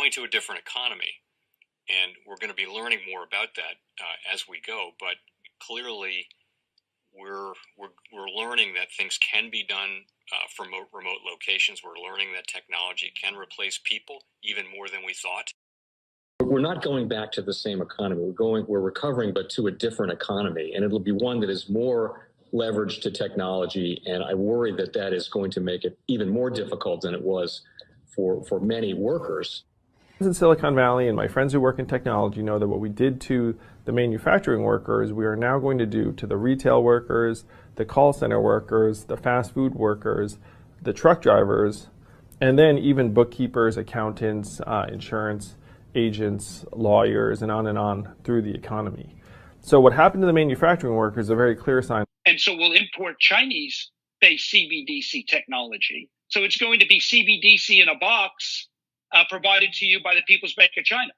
going to a different economy, and we're going to be learning more about that as we go. But clearly, we're learning that things can be done from remote locations. We're learning that technology can replace people even more than we thought. We're not going back to the same economy. We're recovering, but to a different economy, and it'll be one that is more leveraged to technology. And I worry that that is going to make it even more difficult than it was for many workers. In Silicon Valley, and my friends who work in technology know that what we did to the manufacturing workers, we are now going to do to the retail workers, the call center workers, the fast food workers, the truck drivers, and then even bookkeepers, accountants, insurance agents, lawyers, and on through the economy. So what happened to the manufacturing workers is a very clear sign. And so we'll import Chinese-based CBDC technology. So it's going to be CBDC in a box provided to you by the People's Bank of China.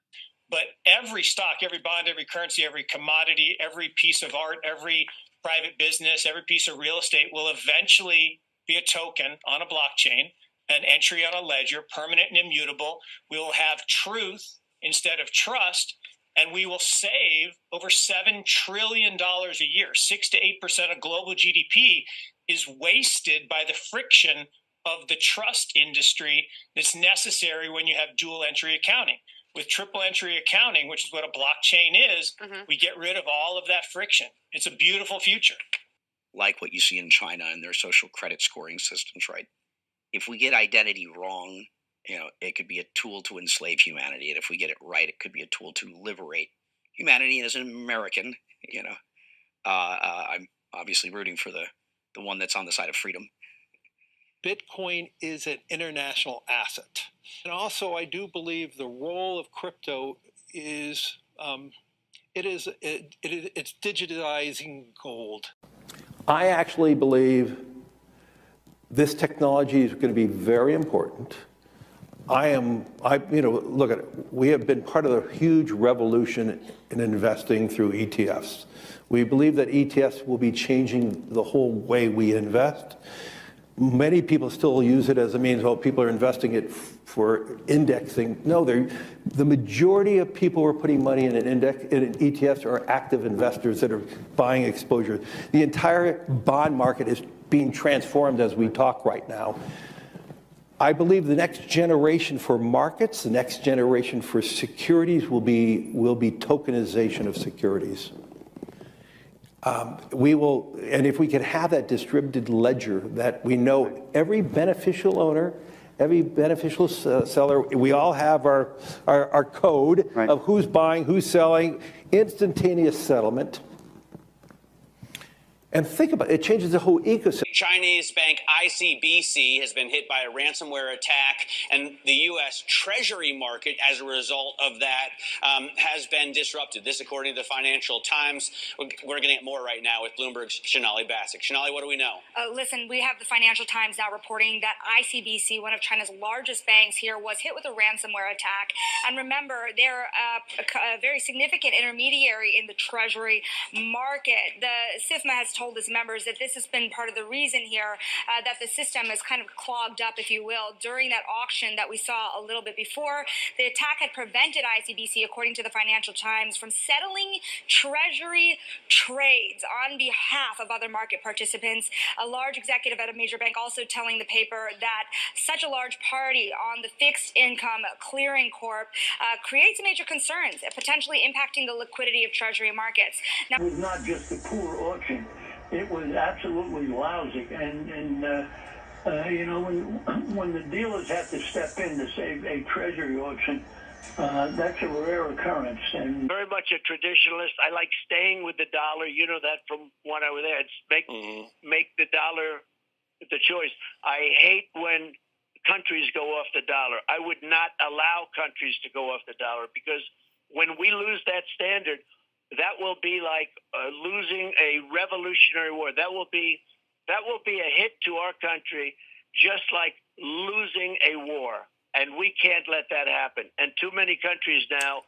But every stock, every bond, every currency, every commodity, every piece of art, every private business, every piece of real estate will eventually be a token on a blockchain, an entry on a ledger, permanent and immutable. We will have truth instead of trust, and we will save over $7 trillion a year. 6 to 8% of global GDP is wasted by the friction of the trust industry that's necessary when you have dual entry accounting. With triple entry accounting, which is what a blockchain is, we get rid of all of that friction. It's a beautiful future. Like what you see in China and their social credit scoring systems, right? If we get identity wrong, it could be a tool to enslave humanity. And if we get it right, it could be a tool to liberate humanity. And as an American, I'm obviously rooting for the one that's on the side of freedom. Bitcoin is an international asset. And also, I do believe the role of crypto is, it's digitizing gold. I actually believe this technology is going to be very important. Look at it. We have been part of the huge revolution in investing through ETFs. We believe that ETFs will be changing the whole way we invest. Many people still use it as a means, people are investing it for indexing. No, the majority of people who are putting money in an ETFs are active investors that are buying exposure. The entire bond market is being transformed as we talk right now. I believe the next generation for markets, the next generation for securities will be tokenization of securities. And if we can have that distributed ledger that we know every beneficial owner, every beneficial seller, we all have our code of who's buying, who's selling, instantaneous settlement. And think about it, it changes the whole ecosystem. Chinese bank ICBC has been hit by a ransomware attack, and the U.S. Treasury market, as a result of that, has been disrupted. This, according to the Financial Times. We're getting more right now with Bloomberg's Shonali Bassick. Shonali, what do we know? Listen, we have the Financial Times now reporting that ICBC, one of China's largest banks here, was hit with a ransomware attack. And remember, they're a very significant intermediary in the Treasury market. The SIFMA has told its members that this has been part of the reason here that the system is kind of clogged up, if you will, during that auction that we saw a little bit before. The attack had prevented ICBC, according to the Financial Times, from settling Treasury trades on behalf of other market participants. A large executive at a major bank also telling the paper that such a large party on the fixed income clearing corp creates major concerns, potentially impacting the liquidity of Treasury markets. Now, it was not just a poor auction. It was absolutely lousy, and when the dealers have to step in to save a treasury auction, that's a rare occurrence. And very much a traditionalist. I like staying with the dollar. You know that from when I was there. It's make the dollar the choice. I hate when countries go off the dollar. I would not allow countries to go off the dollar, because when we lose that standard, that will be like losing a revolutionary war. That will be a hit to our country, just like losing a war. And we can't let that happen. And too many countries now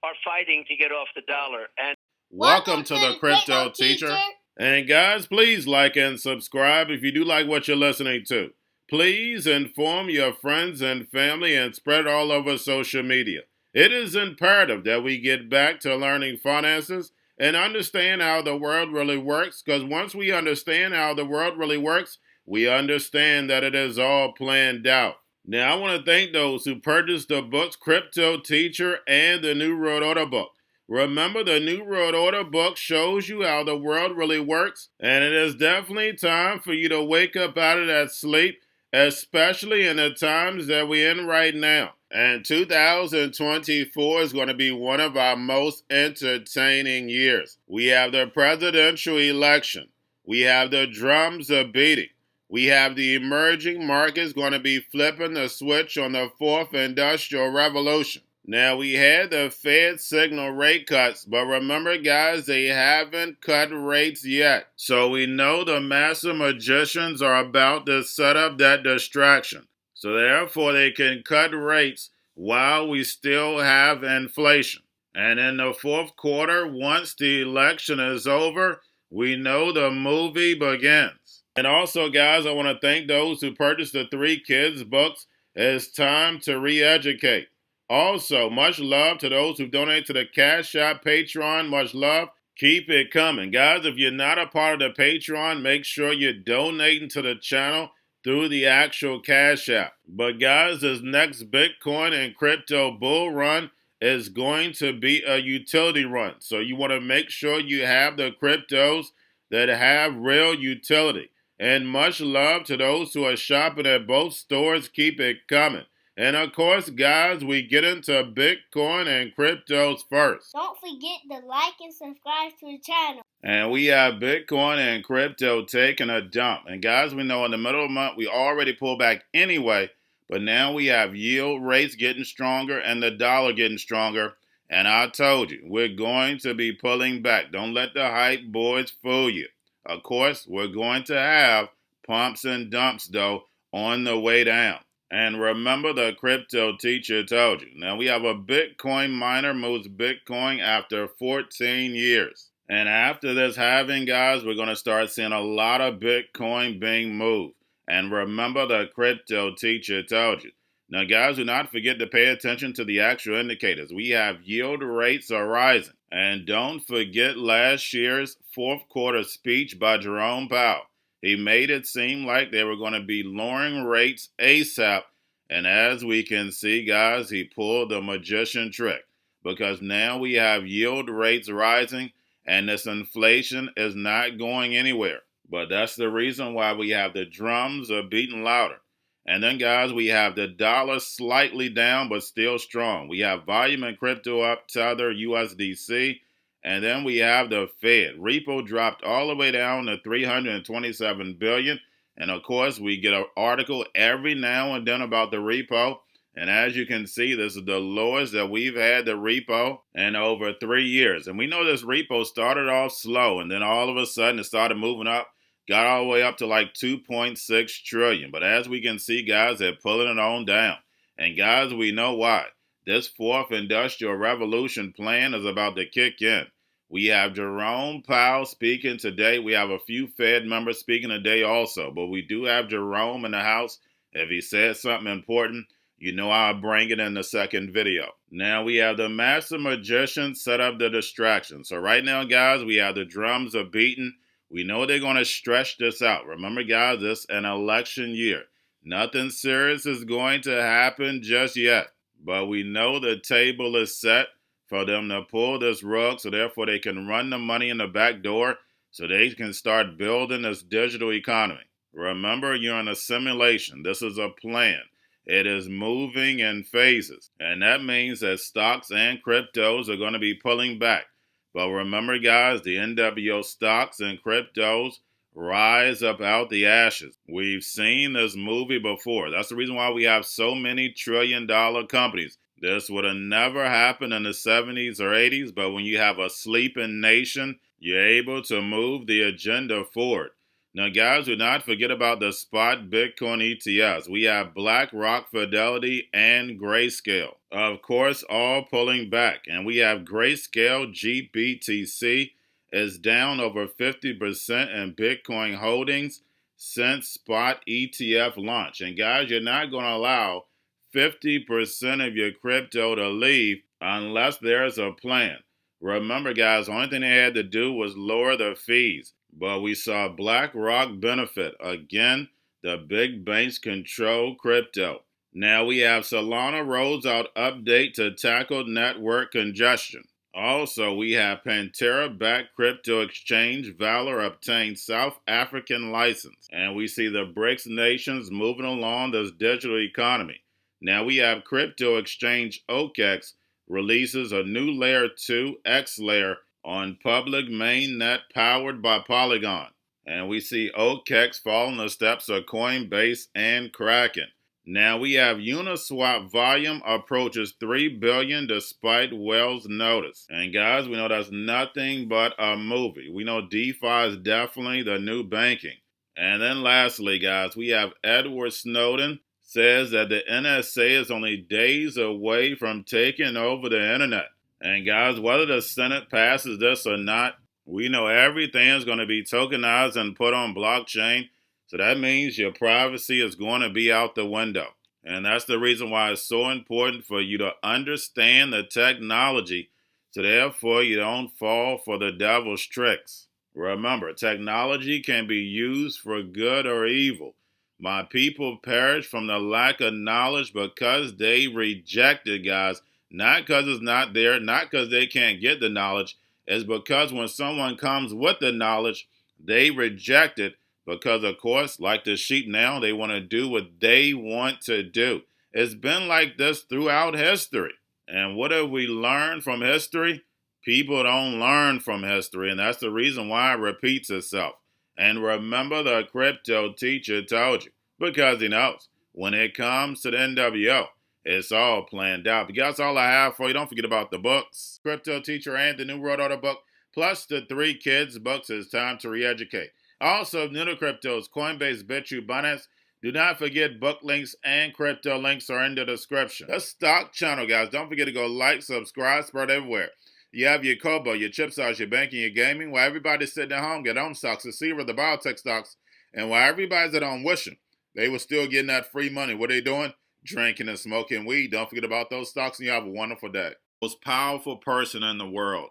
are fighting to get off the dollar. And welcome to the Crypto Teacher. And guys, please like and subscribe if you do like what you're listening to. Please inform your friends and family and spread all over social media. It is imperative that we get back to learning finances and understand how the world really works, because once we understand how the world really works, we understand that it is all planned out. Now, I want to thank those who purchased the books Cryptoteacher and the New World Order book. Remember, the New World Order book shows you how the world really works, and it is definitely time for you to wake up out of that sleep, especially in the times that we're in right now. And 2024 is going to be one of our most entertaining years. We have the presidential election. We have the drums are beating. We have the emerging markets going to be flipping the switch on the fourth industrial revolution. Now, we had the Fed signal rate cuts, but remember, guys, they haven't cut rates yet. So we know the master magicians are about to set up that distraction. So therefore, they can cut rates while we still have inflation. And in the fourth quarter, once the election is over, we know the movie begins. And also, guys, I want to thank those who purchased the 3 Kids books. It's time to re-educate. Also, much love to those who donate to the Cash App, Patreon. Much love. Keep it coming. Guys, if you're not a part of the Patreon, make sure you're donating to the channel through the actual Cash App. But guys, this next Bitcoin and crypto bull run is going to be a utility run. So you want to make sure you have the cryptos that have real utility. And much love to those who are shopping at both stores. Keep it coming. And of course, guys, we get into Bitcoin and cryptos first. Don't forget to like and subscribe to the channel. And we have Bitcoin and crypto taking a dump. And guys, we know in the middle of the month, we already pulled back anyway. But now we have yield rates getting stronger and the dollar getting stronger. And I told you, we're going to be pulling back. Don't let the hype boys fool you. Of course, we're going to have pumps and dumps, though, on the way down. And remember, the crypto teacher told you. Now, we have a Bitcoin miner moves Bitcoin after 14 years. And after this halving, guys, we're going to start seeing a lot of Bitcoin being moved. And remember, the crypto teacher told you. Now, guys, do not forget to pay attention to the actual indicators. We have yield rates are rising. And don't forget last year's fourth quarter speech by Jerome Powell. He made it seem like they were going to be lowering rates ASAP. And as we can see, guys, he pulled the magician trick. Because now we have yield rates rising and this inflation is not going anywhere. But that's the reason why we have the drums are beating louder. And then, guys, we have the dollar slightly down but still strong. We have volume in crypto up, Tether, USDC. And then we have the Fed. Repo dropped all the way down to $327 billion. And of course, we get an article every now and then about the repo. And as you can see, this is the lowest that we've had the repo in over 3 years. And we know this repo started off slow, and then all of a sudden it started moving up, got all the way up to like 2.6 trillion. But as we can see, guys, they're pulling it on down. And guys, we know why. This fourth industrial revolution plan is about to kick in. We have Jerome Powell speaking today. We have a few Fed members speaking today also. But we do have Jerome in the house. If he says something important, you know I'll bring it in the second video. Now we have the master magician set up the distraction. So right now, guys, we have the drums are beating. We know they're going to stretch this out. Remember, guys, this is an election year. Nothing serious is going to happen just yet. But we know the table is set for them to pull this rug, so therefore they can run the money in the back door so they can start building this digital economy. Remember, you're in a simulation. This is a plan. It is moving in phases, and that means that stocks and cryptos are going to be pulling back. But remember, guys, the NWO stocks and cryptos rise up out the ashes. We've seen this movie before. That's the reason why we have so many trillion-dollar companies. This would have never happened in the 70s or 80s, but when you have a sleeping nation, you're able to move the agenda forward. Now, guys, do not forget about the spot Bitcoin ETFs. We have BlackRock, Fidelity, and Grayscale. Of course, all pulling back. And we have Grayscale GBTC is down over 50% in Bitcoin holdings. since spot ETF launch. And guys, you're not going to allow 50% of your crypto to leave unless there's a plan. Remember, guys, the only thing they had to do was lower the fees. But we saw BlackRock benefit. Again, the big banks control crypto. Now we have Solana rolls out update to tackle network congestion. Also, we have Pantera-backed crypto exchange Valor obtained South African license. And we see the BRICS nations moving along this digital economy. Now we have crypto exchange OKEX releases a new Layer 2 X layer on public mainnet powered by Polygon. And we see OKEX following the steps of Coinbase and Kraken. Now we have Uniswap volume approaches 3 billion despite Wells' notice. And guys, we know that's nothing but a movie. We know DeFi is definitely the new banking. And then lastly, guys, we have Edward Snowden says that the NSA is only days away from taking over the internet. And guys, whether the Senate passes this or not, we know everything is going to be tokenized and put on blockchain. So that means your privacy is going to be out the window. And that's the reason why it's so important for you to understand the technology, so therefore you don't fall for the devil's tricks. Remember, technology can be used for good or evil. My people perish from the lack of knowledge because they reject it, guys. Not because it's not there, not because they can't get the knowledge. It's because when someone comes with the knowledge, they reject it. Because, of course, like the sheep now, they want to do what they want to do. It's been like this throughout history. And what have we learned from history? People don't learn from history, and that's the reason why it repeats itself. And remember, the crypto teacher told you, because he knows when it comes to the NWO, it's all planned out. But that's all I have for you. Don't forget about the books, Crypto Teacher and the New World Order book, plus the 3 kids books. It's time to re-educate. Also, new to cryptos, Coinbase, Bitrue, Binance. Do not forget book links and crypto links are in the description. The stock channel, guys. Don't forget to go like, subscribe, spread everywhere. You have your Kobo, your chip stocks, your banking, your gaming. While everybody's sitting at home, get home stocks, the Seaver, the biotech stocks. And while everybody's at home wishing, they were still getting that free money. What are they doing? Drinking and smoking weed. Don't forget about those stocks, and you have a wonderful day. The most powerful person in the world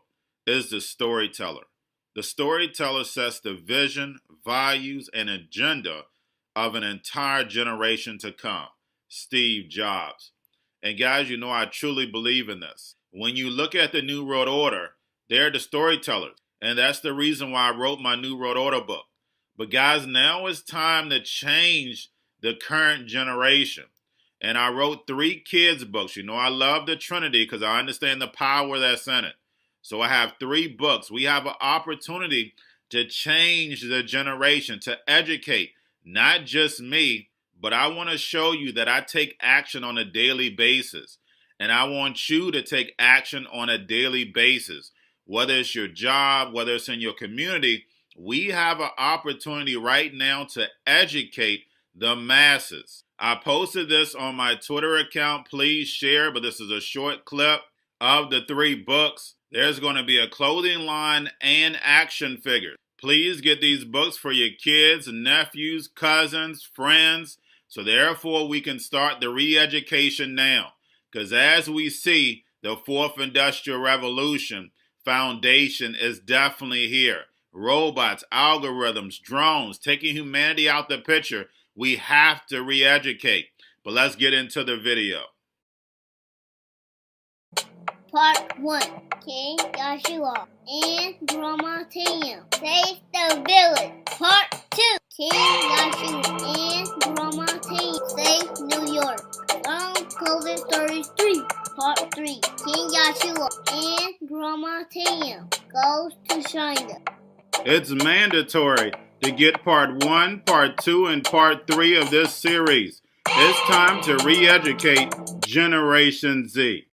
is the storyteller. The storyteller sets the vision, values, and agenda of an entire generation to come. Steve Jobs. And guys, you know I truly believe in this. When you look at the New World Order, they're the storytellers. And that's the reason why I wrote my New World Order book. But guys, now it's time to change the current generation. And I wrote 3 kids books. You know I love the Trinity because I understand the power that's in it. So I have 3 books. We have an opportunity to change the generation, to educate, not just me, but I want to show you that I take action on a daily basis. And I want you to take action on a daily basis. Whether it's your job, whether it's in your community, we have an opportunity right now to educate the masses. I posted this on my Twitter account. Please share, but this is a short clip of the 3 books. There's going to be a clothing line and action figures. Please get these books for your kids, nephews, cousins, friends, so therefore we can start the re-education now. Because as we see, the 4th Industrial Revolution foundation is definitely here. Robots, algorithms, drones, taking humanity out the picture. We have to re-educate. But let's get into the video. Part 1. King Joshua and Grandma Tam save the village. Part 2. King Joshua and Grandma Tam save New York from COVID stories 3. Part 3. King Joshua and Grandma Tam goes to China. It's mandatory to get part 1, part 2, and part 3 of this series. It's time to re-educate Generation Z.